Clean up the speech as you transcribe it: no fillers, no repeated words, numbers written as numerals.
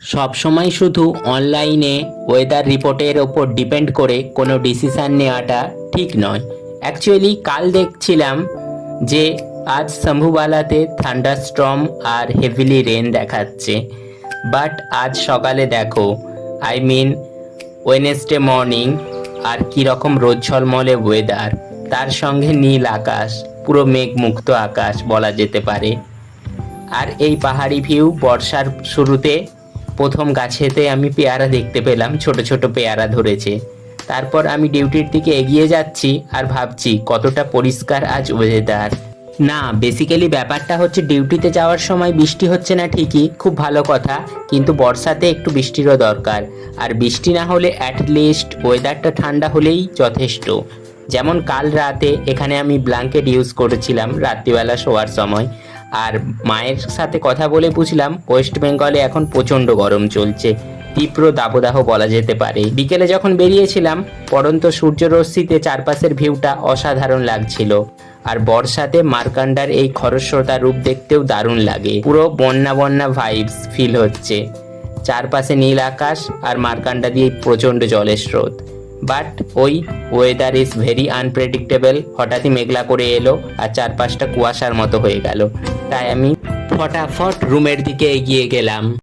সব সময় শুধু অনলাইনে ওয়েদার রিপোর্টের ওপর ডিপেন্ড করে কোনো ডিসিশান নেওয়াটা ঠিক নয়। অ্যাকচুয়ালি কাল দেখছিলাম যে আজ শম্ভুবালাতে থান্ডারস্টর্ম আর হেভিলি রেন দেখাচ্ছে, বাট আজ সকালে দেখো ওয়েনেসডে মর্নিং আর কীরকম রোদ ঝলমলে ওয়েদার, তার সঙ্গে নীল আকাশ, পুরো মেঘমুক্ত আকাশ বলা যেতে পারে। আর এই পাহাড়ি ভিউ বর্ষার শুরুতে প্রথম গাছেতে আমি পেয়ারা দেখতে পেলাম, ছোট ছোট পেয়ারা ধরেছে। তারপর আমি ডিউটির দিকে এগিয়ে যাচ্ছি আর ভাবছি কতটা পরিষ্কার আজ ওয়েদার। না, বেসিক্যালি ব্যাপারটা হচ্ছে ডিউটিতে যাওয়ার সময় বৃষ্টি হচ্ছে না ঠিকই, খুব ভালো কথা, কিন্তু বর্ষাতে একটু বৃষ্টিরও দরকার। আর বৃষ্টি না হলে অ্যাটলিস্ট ওয়েদারটা ঠান্ডা হলেই যথেষ্ট। যেমন কাল রাতে এখানে আমি ব্ল্যাঙ্কেট ইউজ করেছিলাম রাত্রিবেলা শোয়ার সময়। আর মায়ের সাথে কথা বলে বুঝলাম ওয়েস্ট বেঙ্গলে এখন প্রচণ্ড গরম চলছে, তীব্র দাবদাহ বলা যেতে পারে। বিকেলে যখন বেরিয়েছিলাম পড়ন্ত সূর্যরশ্মিতে চারপাশের ভিউটা অসাধারণ লাগছিল। আর বর্ষাতে মার্কান্ডার এই খরস্রোতা রূপ দেখতেও দারুণ লাগে, পুরো বন্যা বন্যা ভাইবস ফিল হচ্ছে। চারপাশে নীল আকাশ আর মার্কান্ডা দিয়ে প্রচণ্ড জলের স্রোত। বাট ওই ওয়েদার ইজ ভেরি আনপ্রেডিক্টেবল, হঠাৎই মেঘলা করে এলো আর চারপাশটা কুয়াশার মতো হয়ে গেল। তাই আমি ফটাফট রুমের দিকে এগিয়ে গেলাম।